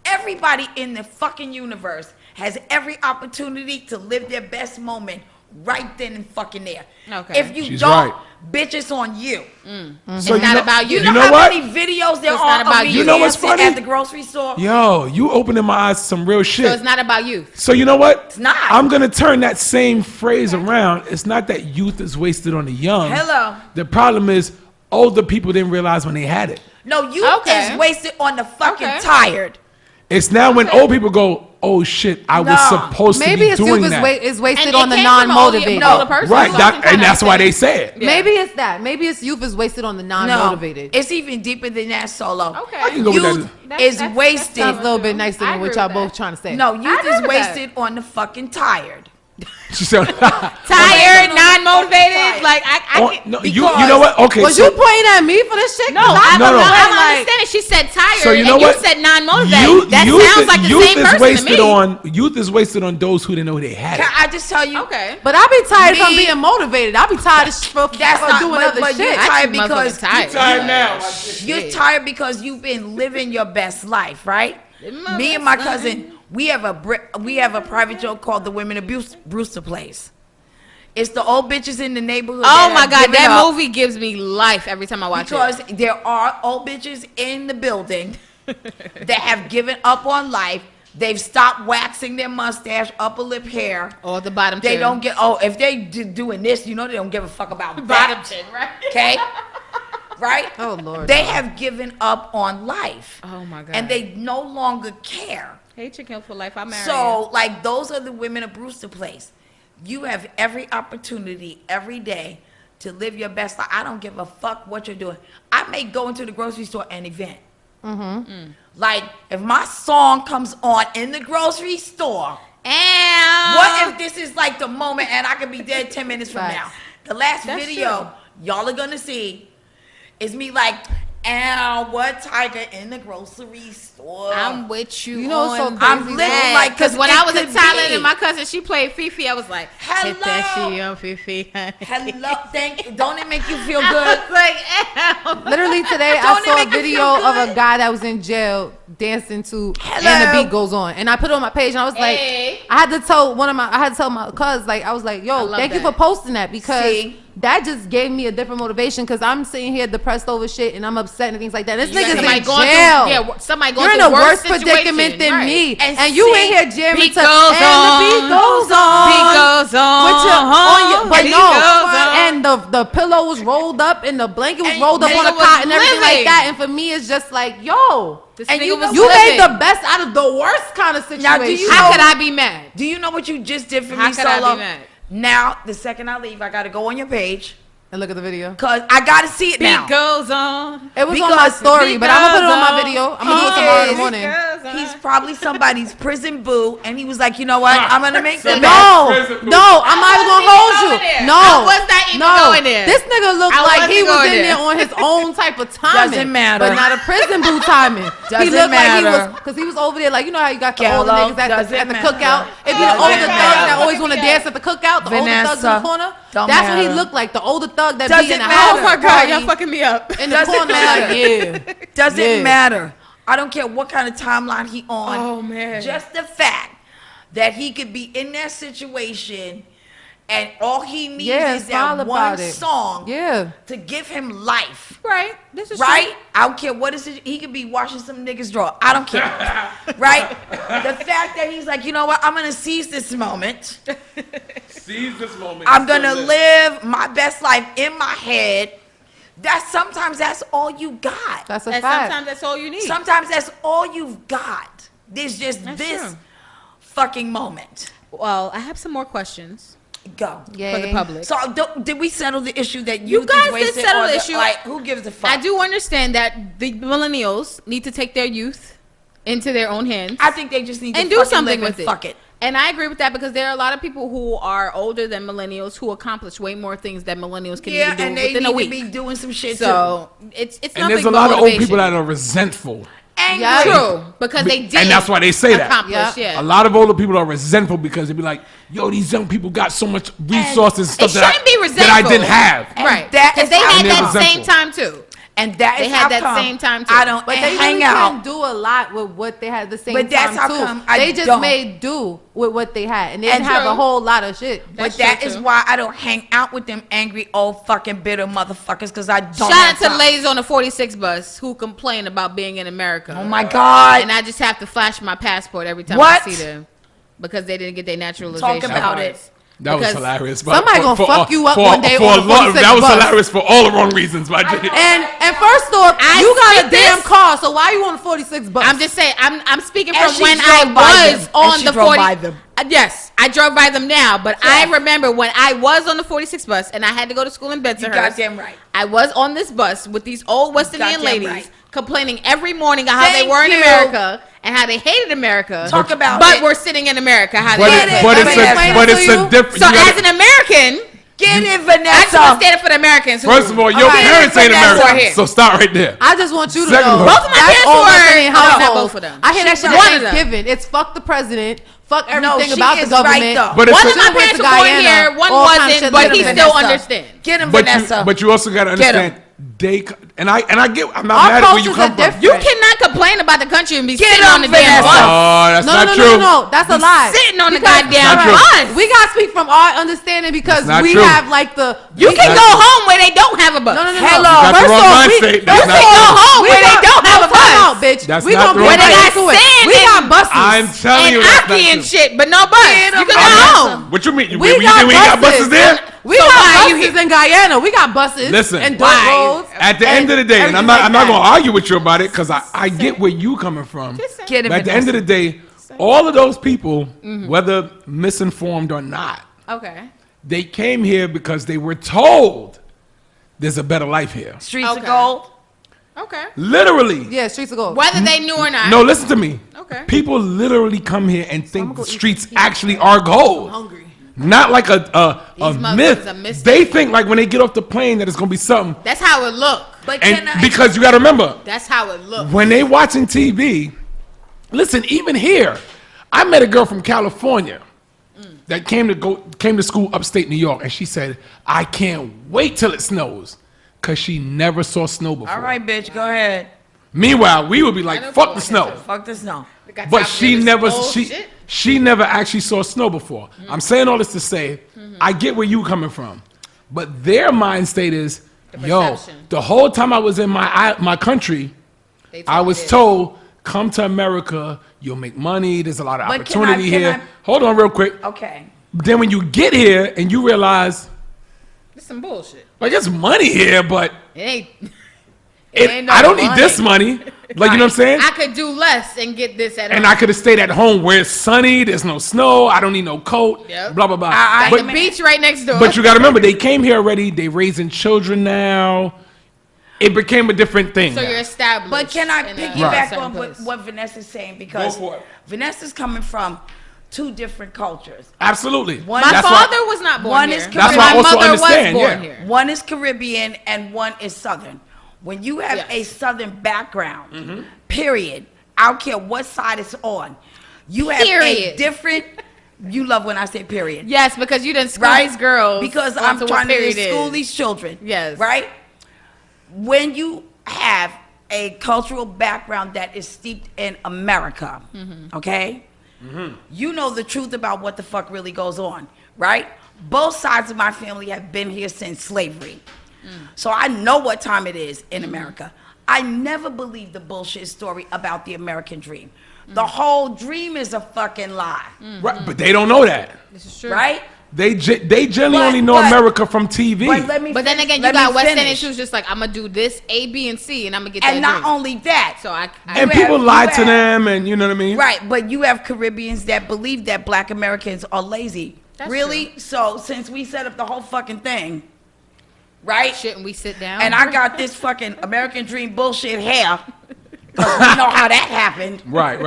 Everybody in the fucking universe has every opportunity to live their best moment right then and fucking there. Okay. If you She's don't, right. bitch, it's on you. It's not about you. You You know know how what? many videos there It's are not about of me you. You know what's dancing funny? at the grocery store? Yo, you opening my eyes to some real shit. So it's not about youth. So you know what? It's not. I'm gonna turn that same phrase around. It's not that youth is wasted on the young. Hello. The problem is older people didn't realize when they had it. No, you Okay. is wasted on the fucking Okay. tired. It's now when old people go, oh shit, I was No. supposed to Maybe be it's doing youth that. is wasted And on it the came from an older- non-motivated. older person. Right, Who that, often and that's why they say it. Yeah. Maybe it's that. Maybe it's youth is wasted on the non-motivated. No, it's even deeper than that, Solo. Okay. I can go with Youth that. is wasted. Sounds a little bit nicer I than what agree y'all with both that. trying to say. No, I youth agree is with that. wasted on the fucking tired. She said, Tired, non-motivated. Like, I oh, can't. no, you know what? Okay, Was so, you pointing at me for this shit? No, I No, no. don't understand. She said tired, so you know and what? you said non-motivated. That youth sounds is- like the youth same is person wasted to me. on youth is wasted on those who didn't know they had Can it. I just tell you? Okay. But I be tired from Me- being motivated. I be tired for That's not doing but other you're shit. tired Actually, because motherfucking tired. now. you're tired because you've been living your best life, right? my Me and best my cousin, we have a private joke called the Women Abuse Brewster Place. It's the old bitches in the neighborhood. Oh that my have god, given that up movie gives me life every time I watch because it. there are old bitches in the building that have given up on life. They've stopped waxing their mustache, upper lip hair. Or the bottom They chin. don't get. Oh, if they doing this, you know they don't give a fuck about bottom that. chin, right? Okay, right? Oh, Lord. They have given up on life. Oh my god. And they no longer care. Hey, Chicken for life. I'm married. So, like, those are the women of Brewster Place. You have every opportunity every day to live your best life. I don't give a fuck what you're doing. I may go into the grocery store and event. Like, if my song comes on in the grocery store, and what if this is like the moment and I could be dead 10 minutes from now? The last That's video y'all are gonna see is me like, "Ow, what tiger in the grocery store?" I'm with you. You know, on so I'm crazy living that- like, because when it I was in could Thailand be. and my cousin she played Fifi, I was like, hit that Hello. shit on Fifi. Hello, don't it make you feel good? Like, ow. Literally today, I Don't it saw a make you video feel of good? a guy that was in jail dancing to Hello. "And the Beat Goes On," and I put it on my page, and I was like, Hey. I had to tell my cuz, like, I was like, I yo, love thank you that. for posting that, because See? that just gave me a different motivation, because I'm sitting here depressed over shit and I'm upset and things like that. This You got nigga's somebody in going jail. through, somebody going You're in through a worse situation. predicament than Right. me, And and you see, in here jamming beat to goes "And on, the Beat Goes On." Beat goes on, With your, on your, but beat no, goes on. and the pillow was rolled up and the blanket was And rolled up on the nigga was cot and everything like living. that. And for me, it's just like, yo, This And nigga you was know you made living. the best out of the worst kind of situation. Now, do you How know- could I be mad? Do you know what you just did for How me, could I be Solo? mad? Now, the second I leave, I gotta go on your page And look at the video. because I gotta see it now. Beat goes on. It was on my Because story, but I'm gonna put it on my because video. I'm he gonna do it tomorrow in the is- morning. He's probably somebody's prison boo, and he was like, you know what? I'm gonna make the best. No, Prison no, I'm not even gonna hold you. No, I was not even no. going there. This nigga looked I like wasn't he was going in there. there on his own type of timing. Doesn't matter. But not a prison boo timing. He Doesn't looked like he matter. was, because he was over there, like, you know how you got the Hello, older niggas at doesn't the matter. cookout. It be the Doesn't older thugs matter. that always want to dance at the cookout. The older thugs in the Vanessa, corner. don't That's what he matter. looked like. The older thug that be Doesn't in the matter. house Oh my God, party y'all fucking me up. in the Doesn't corner. matter. Like, yeah. Doesn't Yeah. matter. I don't care what kind of timeline he on. Oh, man. Just the fact that he could be in that situation and all he needs Yeah, is smile that about one it. song Yeah. to give him life. Right. This is Right? true. I don't care what is it. He could be washing some niggas' drawer. I don't care. Right? The fact that he's like, you know what? I'm gonna seize this moment. Seize this moment. I'm gonna live my best life in my head. Sometimes that's all you got. That's a And fact. sometimes that's all you need. Sometimes that's all you've got. There's just That's this true. fucking moment. Well, I have some more questions Go. for the Yay. public. So did we settle the issue that You youth guys is did wasted? settle or the issue. Like, who gives a fuck? I do understand that the millennials need to take their youth into their own hands I think they just need to and do fucking something live with and it. Fuck it. And I agree with that because there are a lot of people who are older than millennials who accomplish way more things that millennials can Yeah, even do and they within need a week. to be doing some shit So it's And nothing there's a but lot of old motivation. people that are resentful. too. Angry. Yeah. True, because they did. And that's why they say that. accomplish. Yeah. Yeah. A lot of older people are resentful because they be like, yo, these young people got so much resources and stuff that shouldn't be that I didn't resentful. have. And Right. that Because is they how had they're that same resentful. time too. And that They is had how that come same time, too. I don't But they hang really out. couldn't do a lot with what they had at the same But that's time how too. come I They just don't. made do with what they had, and they And didn't have true. a whole lot of shit. But That's that true, is too. why I don't hang out with them angry old fucking bitter motherfuckers because I don't. Shout have out to the time. ladies on the 46 bus who complain about being in America. Oh my god! And I just have to flash my passport every time What? I see them because they didn't get their naturalization. Talk about cards. it. That was Because hilarious. but somebody gonna fuck you up one day for on a the lot- 46 That was bus. hilarious for all the wrong reasons. But And first off, I you got a speak this- damn car, so why you on the 46 bus? I'm just saying, I'm speaking And from she when drove I by was them. And on she the drove 40. by them. Yes, I drove by them now, but I Yeah. remember when I was on the 46 bus and I had to go to school in You Bensonhurst. goddamn right. I was on this bus with these old West Indian Goddamn ladies right. complaining every morning how they Thank were in you. America and how they hated America. Talk about but it. we're sitting in America. How but, they it, it. but Let it's me a explain but it it's to a you. different. So you gotta- as an American, Get it, I just want Vanessa. to stand up for the Americans. Who, First of all, your All right. parents ain't Vanessa. American, Here. so start right there. I just want you to Second know. of all- Both of my that's parents all were- West Indian no, not households. both of them. I hear that She's shit one at of them. Thanksgiving. It's fuck the president, fuck No, everything she about the is government. right, though. But it's one a- of my Should've went parents to were born Guyana. here, one All kinds of wasn't, shit but like he that. still Vanessa. understands. Get him, But Vanessa. you also gotta Get 'em. understand and I get I'm not Our mad at where you cultures come are from. different. You cannot complain about the country and be Get sitting him, on the damn Vanessa. bus. Oh, that's No, not no, true. no, no, no. That's a lie. Sitting on the Because- goddamn Not true. bus. We gotta speak from our understanding because That's not we true. have like the. You we- can That's go true. home where they don't have a bus. No, no, no, Hello. no. You got the First wrong off, mind we- state. first That's not off, go true. home we where they got- don't have a no, time bus. out, bitch. That's We not gonna true. get Where they right got into it. sand We got and- buses. I'm telling And you that's not Aki and true. shit, but no bus. Get 'em, You can Vanessa. go home. What you mean? You, We you got think we ain't got buses. buses there? We So got why are you buses here? in Guyana. We got buses. Listen. And dirt Why? roads. At the and end of the day, and I'm everything not like I'm not that. gonna argue with you about it because I get where you coming from. Get him, But at the end of the day, all of those people, whether misinformed or not, Okay. they came here because they were told there's a better life here. Streets Okay. of gold. Okay. Literally. Yeah, streets of gold. Whether they knew or not. No, listen to me. Okay. People literally come here and think the streets actually are gold. I'm hungry. Not like a myth. mistake. They think like when they get off the plane that it's gonna be something. That's how it look. But And because you gotta remember, That's how it look. when they watching TV, listen, even here, I met a girl from California that came to school upstate New York, and she said, I can't wait till it snows, because she never saw snow before. All right, bitch, go ahead. Meanwhile, we would be like, fuck the snow. Fuck the snow. But she never actually saw snow before. I'm saying all this to say, I get where you coming from. But their mind state is, yo, the whole time I was in my country, I was told, come to America, you'll make money, there's a lot of opportunity here. Hold on real quick. Okay. Then when you get here and you realize, It's some bullshit. like, it's money here, but It ain't. I don't need this money. Like, you know what I'm saying? I could do less and get this at home. And I could have stayed at home where it's sunny, there's no snow, I don't need no coat, Yep. blah, blah, blah. Got But the beach right next door. you got to remember, they came here already, they raising children now. It became a different thing. So now. you're established. But can I in a piggyback certain on place. what Vanessa's saying? Because Go for it. Vanessa's coming from two different cultures. Absolutely. One- My That's father why, was not born One here. is That's Caribbean. why I My also mother understand, was born yeah. here. One is Caribbean and one is Southern. When you have Yes. a Southern background, period, I don't care what side it's on, you have a Period. different. You love when I say period. Yes, because you didn't school Right? these girls. Because I'm onto what trying to period school is. these children. Yes. Right? When you have a cultural background that is steeped in America, okay? You know the truth about what the fuck really goes on, right? Both sides of my family have been here since slavery. So I know what time it is in America. I never believed the bullshit story about the American dream. The whole dream is a fucking lie, Right, but they don't know that. This is true. right? They generally But- only know but- America from TV. But let me But then finish- again, you let me got West End, and finish. she was just like, I'm gonna do this A, B, and C, and I'm gonna get And that not drink. only that, So I and you people have- lie you to have- them, and you know what I mean? right, but you have Caribbeans that believe that black Americans are lazy. That's really? So since we set up the whole fucking thing, right? shouldn't we sit down? And I got this fucking American dream bullshit hair. 'Cause we know how that happened. Right.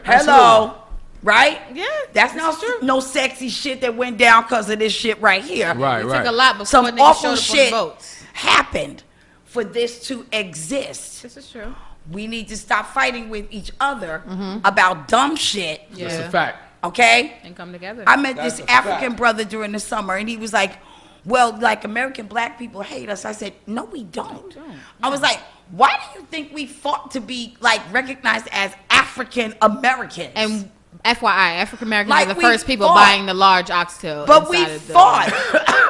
Hello. Right? Yeah, That's not no sexy shit that went down because of this shit right here. Right, it right. took a lot before Some niggas awful showed up shit on the boats. happened for this to exist. This is true. We need to stop fighting with each other about dumb shit. Yeah. That's a fact. Okay? And come together. I met That's this a African fact. brother during the summer, and he was like, well, like American black people hate us. I said, no, we don't. I was like, why do you think we fought to be like recognized as African Americans? And FYI, African Americans Like are the we first people fought. buying the large oxtail. but we inside of the fought.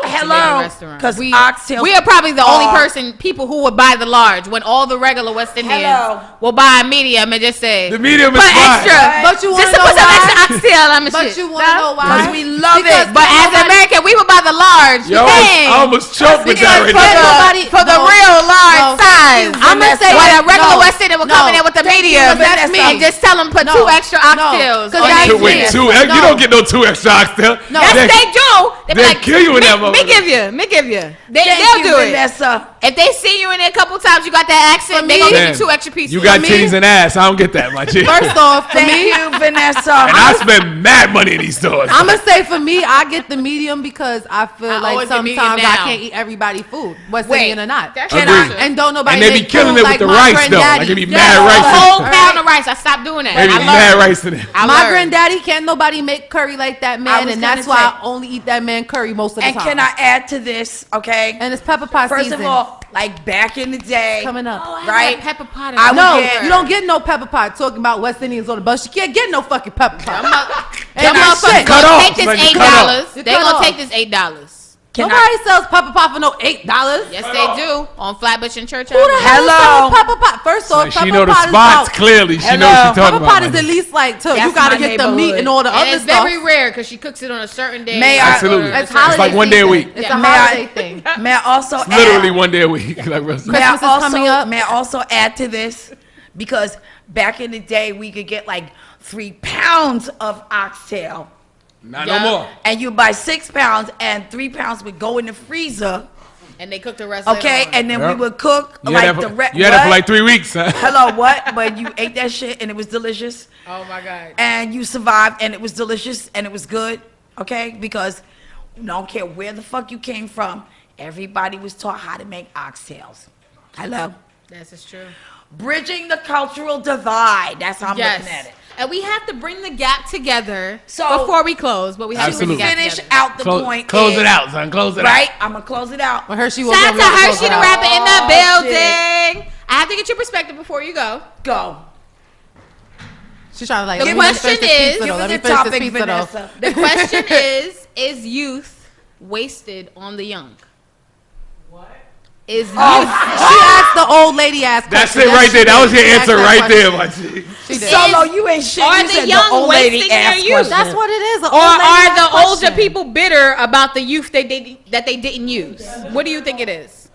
Hello, restaurant. because we oxtail. are probably the only are- people who would buy the large when all the regular West Indians Hello. will buy a medium and just say, The medium is put fine. extra. But you want Just to to know put some extra why? oxtail on the But shit. you want to know why? Because we love Because it. But as an American, we would buy the large. Yo, Dang. I almost choked with that right for now. the, for the real large size. I'm gonna say When a that- regular no, West Indian would no. come in there with the Thank you, medium Vanessa. and just tell them put No. 2 extra No. oxtails. 'Cause on that's their it. Wait, shit. two? No. You don't get no 2 extra oxtail. No. Yes, They- they do. They be they'll like, kill you in that me motherfucker." give you. Me give you. Thank They'll you, do it. Vanessa. If they see you in there a couple times, you got that accent, For they me- gonna give Man, you 2 extra pieces. You got For me- titties and ass. I don't get that, my chick. First off, for Thank me, you, Vanessa. And I spend mad money in these stores. I'm gonna say for me, I get the medium because I feel I like always get medium sometimes I now. can't eat everybody's food, West Wait. Indian or not. That's Agreed. true. And don't nobody And they be make killing food it like with the my rice, though. granddaddy. Like, it be Yeah. mad A rice. whole Right. pound of rice. I stopped doing that. They be I mad learned. rice in it. I My learned. granddaddy can't nobody make curry like that I man, was and gonna that's why say- I only eat that man curry most of the And time. can I add to this, okay? And it's pepper pot First season of all, like back in the day, coming up. Oh, I Right? had pepper pot. I No, would get- you don't get no pepper pot. Talking about West Indians on the bus, you can't get no fucking pepper pot. Them Ain't no motherfuckers shit. Cut gonna off. take this Like, $8. cut off. They Cut gonna off. take this $8. Can Nobody sells pepper pot for no $8. Yes, they do on Flatbush and Church Who the Avenue. hell Hello? sells pepper pot? First off, She pepper know the pot is spots about, clearly. She Hello. knows what she's talking pepper about. pot is at least like two. That's You gotta my get the meat and all the And other it's stuff. very rare because she cooks it on a certain day. May I- Absolutely. It's It's holiday like one day a season. week. It's Yeah. a May I- holiday thing. May I also add? Literally one day a week. Like Russell. May I Christmas is coming up. May I also add to this? Because back in the day, we could get like 3 pounds of oxtail, Not Yeah. no more. and you buy 6 pounds, and 3 pounds would go in the freezer And they cooked the rest. Okay, and then we would cook You had it for like 3 weeks. Huh? Hello, what? But you ate that shit and it was delicious. Oh my God. And you survived and it was delicious and it was good. Okay, because I don't care where the fuck you came from, everybody was taught how to make oxtails. Hello. This is true. Bridging the cultural divide. That's how I'm looking at it. And we have to bring the gap together before we close. But we have to bring the gap finish together. out the point. Close it out, son. Close it out. Right? I'm going to close it out. When Hershey will Shout out to Hershey the Rapper in the building. Shit. I have to get your perspective before you go. Go. She's trying to like. The question is, the question is youth wasted on the young? Is she asked the old lady asked. That's it right there. That was your answer right there, my G. Solo, you ain't shit. Are You the said young the old lady wasting their asked youth? questions. That's what it is. Or are the older people bitter about the youth that they didn't use? What do you think it is?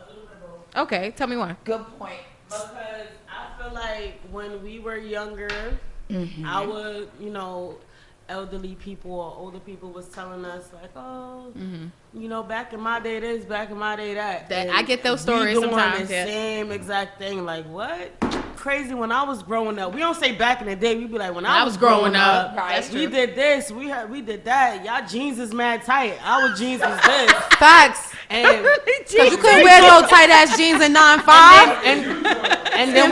Okay, tell me why. Good point. Because I feel like when we were younger, our, elderly people or older people was telling us like, oh, back in my day this, back in my day that. I get those stories doing sometimes. the same exact thing. Like, what? Crazy. When I was growing up, we don't say back in the day. We be like, when I was growing up, right. we did this, we did that. Y'all jeans is mad tight. Our jeans is this. Facts. And you couldn't wear no tight ass jeans in 9-5. And then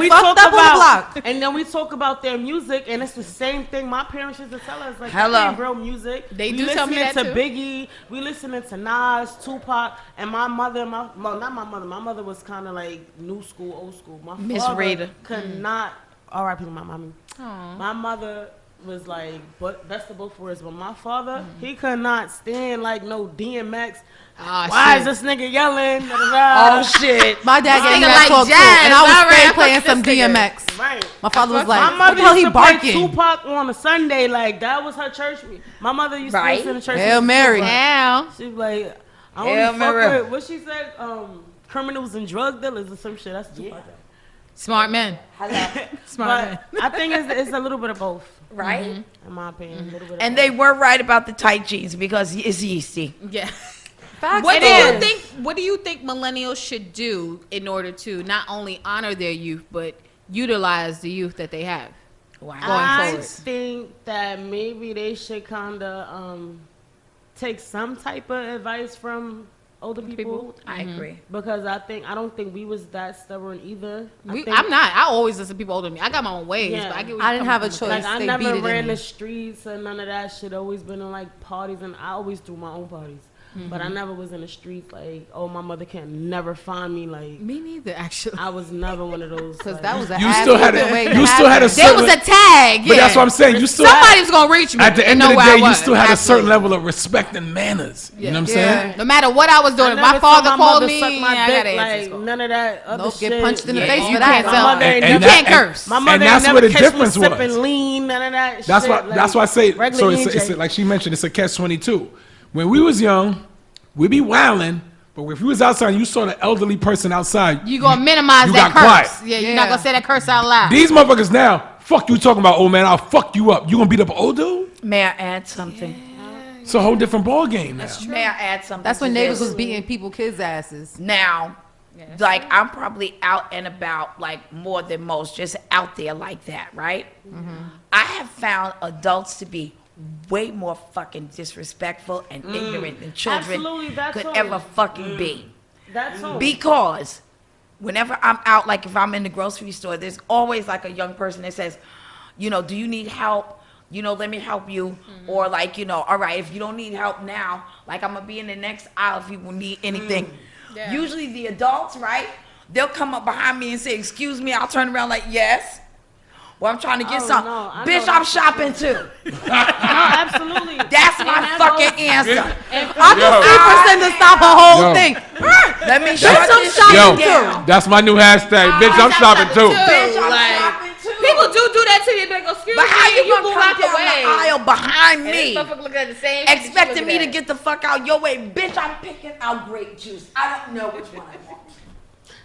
we talk about their music, and it's the same thing. My parents used to tell us like, hello, real music. They do tell me that to too. Biggie, we listening to Nas, Tupac, and my mother, not my mother. My mother was kind of like new school, old school. My Miss father Rita could not. R.I.P. to my mommy. My mother was like, but best of both worlds. But my father, he could not stand like no DMX. Why is this nigga yelling? Oh shit! My dad gave me that talk too, and I was straight playing some DMX. Right. My father was like, my mother "What the hell used he to barking?" play Tupac on a Sunday, like that was her church. My mother used to listen to church. Hail Mary. Now She was like, I Hail only fuck Mary. with what she said, criminals and drug dealers or some shit. That's Tupac. smart men. Smart men. But I think it's a little bit of both, Right? in my opinion. A little bit of And both. they were right about the tight jeans because it's yeasty. Yeah. Facts. What do you think millennials should do in order to not only honor their youth but utilize the youth that they have? Wow. Going I forward. think that maybe they should kind of take some type of advice from older people. I agree. Because I don't think we was that stubborn either. I'm not. I always listen to people older than me. I got my own ways, Yeah. but I get where I you're didn't have a coming choice. from. Like I They never beat it in ran me. the streets and none of that shit. Always been in like parties, and I always threw my own parties. But I never was in the streets like, oh, my mother can never find me. Like Me neither, actually. I was never one of those. Because like, that was a You still had a There certain, was a tag. but that's what I'm saying. You still Somebody was gonna reach me. at the and end of know the where I day, you was. still had a certain Absolutely. level of respect and manners. You know what I'm saying? No matter what I was doing, I if never my told father my called mother me, suck my I dick, got like answers. none of that other Nope, shit. get punched in the face you for that. can't My tell. mother ain't You never- can't curse. My mother And ain't that's never where the catch me difference was. sipping lean, none of that That's shit. why. Like, That's why I say. regular So EJ. it's like she mentioned. It's a catch-22. When we was young, we be wilding. But if you was outside and you saw the elderly person outside, You gonna minimize you that got curse. quiet. Yeah, you're not gonna say that curse out loud. These motherfuckers now, fuck you talking about, old man, I'll fuck you up. You gonna beat up an old dude? May I add something? It's a whole different ball game now. May I add something? That's when to neighbors this? was beating people, kids' asses. Now, like I'm probably out and about like more than most, just out there like that, right? I have found adults to be way more fucking disrespectful and ignorant than children Absolutely, that's could all. ever fucking be. That's all. Because whenever I'm out, like if I'm in the grocery store, there's always like a young person that says, do you need help? Let me help you. Or like, all right, if you don't need help now, like I'm gonna be in the next aisle if you need anything. Yeah. Usually the adults, right? They'll come up behind me and say, excuse me, I'll turn around like, yes. Well, I'm trying to get Oh, some. no, I Bitch, know I'm that's shopping too. No, absolutely. That's my fucking answer. I can see Precenda stop a whole Yo. thing. Let me shut I'm this shopping shit down. too. That's my new hashtag. Bitch, I'm shopping too. Bitch, I'm Like, shopping too. People do that to you. They go, excuse But how me, you you gonna move come out the down way. the aisle behind And me, this motherfucker looking at the same shit that you expecting me to looking at. get the fuck out your way? Bitch, I'm picking out grape juice. I don't know which one I want.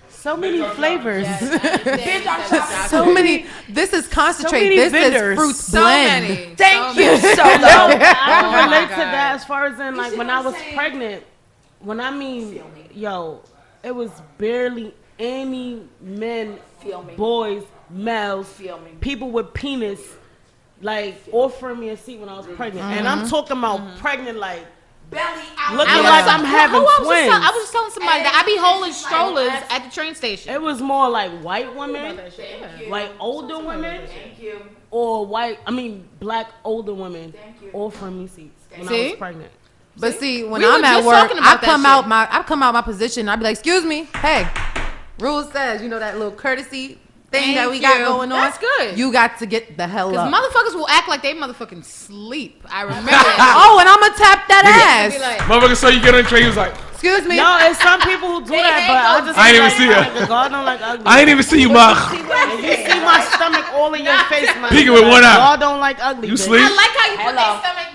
So many flavors. Bitch, I'm shopping. So many. This is concentrate. many This vendors. is fruit So blend. many. Thank you, Solo. I my relate to God. that as far as in like see when what I I'm was saying? pregnant. When I mean, yo, it was barely any men, boys, males, people with penis, like offering me a seat when I was pregnant. And I'm talking about pregnant, like belly out. looking like I'm having twins. I was telling somebody that I be holding strollers at the train station. It was more like white women, like older women, or black older women offering me seats when I was pregnant. But see, when I'm at work, I come out my position. I be like, "Excuse me, hey, rule says, you know that little courtesy thing that we got going on. That's good. You got to get the hell up. Because motherfuckers will act like they motherfucking sleep. I remember. Oh, and I'm gonna tap that ass. Like, motherfucker saw you get on the train. He was like, "Excuse me." No, it's some people who do that, but I ain't even see her. God don't like ugly. I ain't even see you, ma. If you see my stomach all in your face, man. Peeking with one eye. God don't like ugly. You bitch. sleep? I like how you put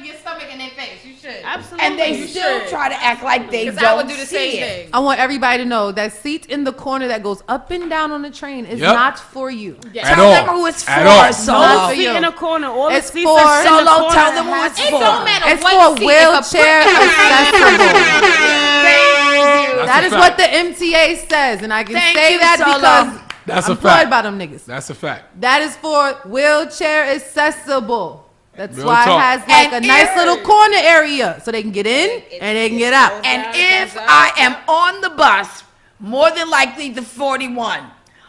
your stomach in their face. You should. Absolutely. And they still try to act like they don't I would do the see same it. thing. I want everybody to know that seat in the corner that goes up and down on the train is not for you. At Tell all. them who it's for. At all. Solo. Not for Seat you. in the corner. All the It's seats for are in the Solo. corner. Tell them who it's It for. don't matter It's what for seat. wheelchair accessible. That's That a is fact. what the MTA says, and I can Thank say you, that Solo. because That's I'm a fact. employed by them niggas. That's a fact. That is for wheelchair accessible. That's Real why talk. it has like And a nice if- little corner area so they can get in and they can get out. And if I am on the bus, more than likely the 41.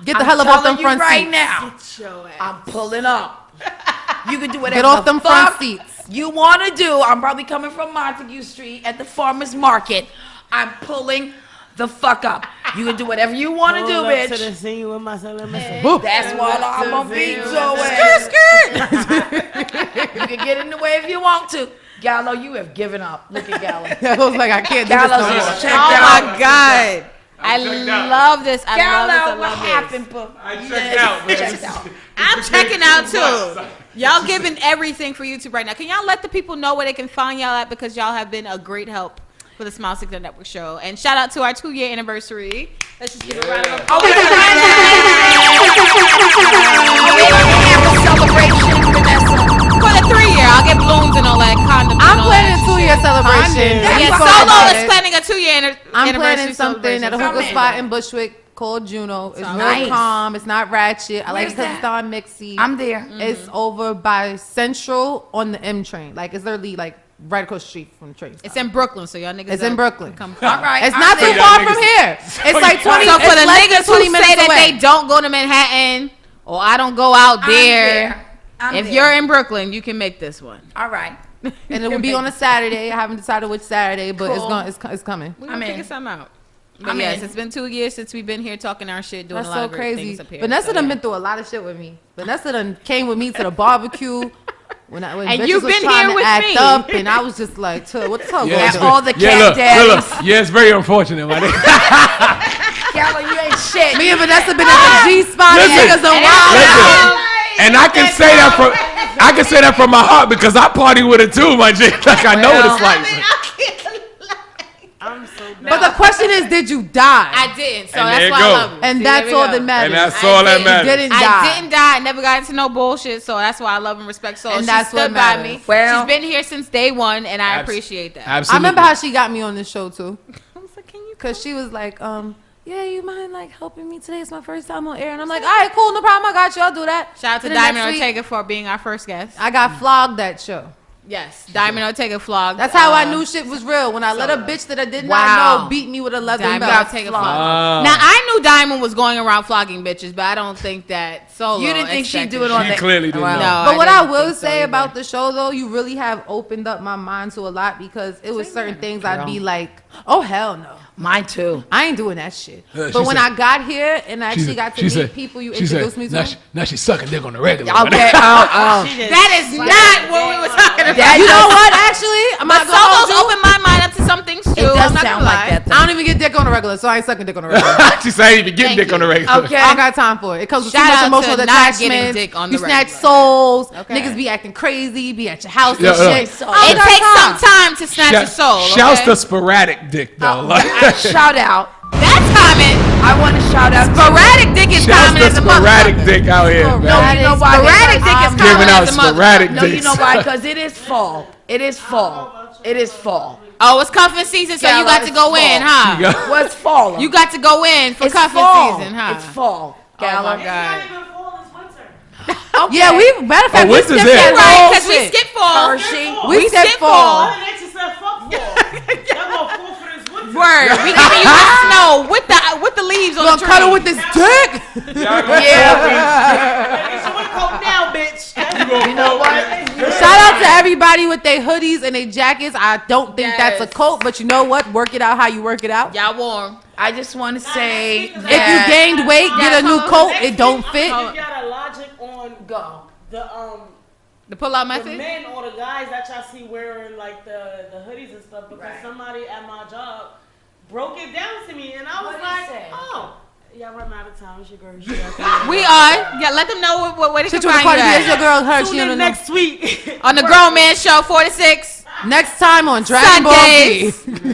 Get the hell up off them front right seats. now. I'm pulling up. You can do whatever Get off the them fuck front seats. you want to do. I'm probably coming from Montague Street at the farmer's market. I'm pulling the fuck up. You can do whatever you want to do, Pull up bitch. to the scene with myself. That's why I'm gonna beat your ass. You can get in the way if you want to. Gallo, you have given up. Look at Gallo. I was like, I can't do this Gallo's no just more. checked Oh out. my God. I love this. I Gallo, love what this. happened, boo? I checked out, man. Checked out. I'm checking out too. Y'all giving everything for YouTube right now. Can y'all let the people know where they can find y'all at, because y'all have been a great help for the Smile Signal Network show. And shout out to our 2-year anniversary. Let's just give a round of applause. We're gonna have a celebration, Vanessa. For the 3-year, I'll get balloons and all that condoms. I'm and all planning a that 2-year celebration. Condoms. We Yeah, talked Solo about is it. planning a 2-year anniversary. I'm planning something at a hookah Come in. spot in Bushwick called Juno. It's real Nice. calm. It's not ratchet. I like it Where's because that? it's on mixy. I'm there. It's over by Central on the M train. Like, it's literally like right across the street from the train. It's in Brooklyn, so y'all niggas. It's in don't Brooklyn. Come All right. It's I'm not too there. far Y'all from niggas- here. It's like 20. So for it's the less than niggas 20 who minutes say that away. they don't go to Manhattan or I don't go out I'm there, I'm if there. you're in Brooklyn, you can make this one. All right. And it will be on a Saturday. I haven't decided which Saturday, but Cool. it's coming. We're I'm gonna in. figure something out. But I'm yes, in. it's been 2 years since we've been here talking our shit, doing That's a lot so of great crazy. things up here. Vanessa So, done yeah. been through a lot of shit with me. Vanessa done came with me to the barbecue. When And bitches you've was been trying here to with act me. up, and I was just like, what the hell Yeah, going it's on? all the yeah, cat look, daddies. look. Yeah, it's very unfortunate, my nigga. Gallo, you ain't shit. Me and Vanessa been at the G spot, and Listen, niggas done wild out. And I can say that from my heart because I party with it too, my G. Like I know what it's like. I'm so bad. But the question is, did you die? I didn't, so And that's there why you I go. love you. And See, that's there we all go. that matters. And that's all that didn't. matters. You didn't die. I didn't die. I never got into no bullshit, so that's why I love and respect Soul. And She that's what stood by matters. me. Well- She's been here since day one, and I Abs- appreciate that. I Absolutely. remember how she got me on this show too, I was like, can you? because she was like, yeah, you mind like helping me today? It's my first time on air, and I'm like, all right, cool, no problem. I got you. I'll do that. Shout out to Then the next Diamond week, Ortega for being our first guest. I got flogged that show. Yes, Diamond Ortega flogged. That's how I knew shit was real. When I let a bitch that I did Wow. not know beat me with a leather Diamond belt. Ortega flogged. Now I knew Diamond was going around flogging bitches, but I don't think that Solo. You didn't think she'd expected do it on She the... clearly didn't Well, know. But what I didn't will think so say either. about the show, though, you really have opened up my mind to a lot, because it was certain things I'd be like, oh, hell no. Mine too. I ain't doing that shit. She But when said- I got here and I She actually said- got to she meet said- people you she said, introduced me to. Now she sucking dick on the regular. Okay. Oh. That is not what we were talking about. You know what? Actually, I'm But not gonna hold Solo's you. opened my mind up to some things too. It does I'm not sound gonna like lie. that. I don't even get dick on the regular, so I ain't sucking dick on the regular. She said I ain't even getting Thank dick on the you. regular. Okay. I don't got time for it. It comes with Shout too much out emotional to not getting attachment. dick on You the snatch regular. souls. Okay. Niggas be acting crazy. Be at your house Yeah, and shit. yeah. I It don't got takes time. some time to snatch a soul. Shouts Okay? to sporadic dick though. Like, Shout out. That's common. I want to shout out. Sporadic dick is shouts common to as a sporadic motherfucker. dick out here. No, man. you know why? Sporadic dick is I'm common Giving out as a motherfucker. sporadic No, you dicks. know why? Because it is fall. It is fall. It is fall. Oh, it's cuffing season, so you got to go in, huh? What's fall? You got to go in for cuffing season, huh? It's fall. Gala. Oh my God. It's not even fall, it's winter. Okay. Yeah, we matter of fact, we winter's skipped there. that Right, because we shit. skip fall. Hershey. We skipped fall. Mother Nature said fuck fall. Y'all gonna fall for this winter. Word. We giving you the snow with the leaves on Gonna the tree. cuddle with this dick. It's your coat now, bitch. You know what? Shout out to everybody with their hoodies and their jackets. I don't think that's a coat, but you know what? Work it out how you work it out. Y'all warm. I just want to say If you that gained weight, get a new coat. It don't fit. You got a logic on the The pull-out the method? men or the guys that y'all see wearing like the hoodies and stuff because somebody at my job broke it down to me and I was like, oh. Yeah, I'm out of town. It's your girl. We are. Yeah, let them know where they can Shit, you find party you is your at. girl her. She Tune on the in next week. On the Grown Man Show, 4 to 6. next time on Dragon Ball Sundays. Z. Come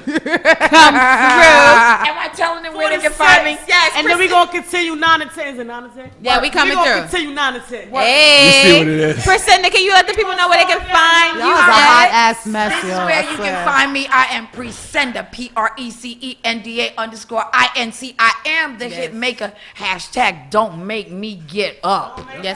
through. am I telling them where they can find me? Yes, And then we're going to continue 9 and 10. Is it 9 and 10? Yeah, we coming We're through. going to continue 9 and 10. Hey. You see what it is. Precenda, can you let the people know where they can find That you was a hot at? ass mess, This is yo. where I you swear. can find me. I am Precenda, PRECENDA_INC. I am the hit maker. Hashtag don't make me get up. Yes.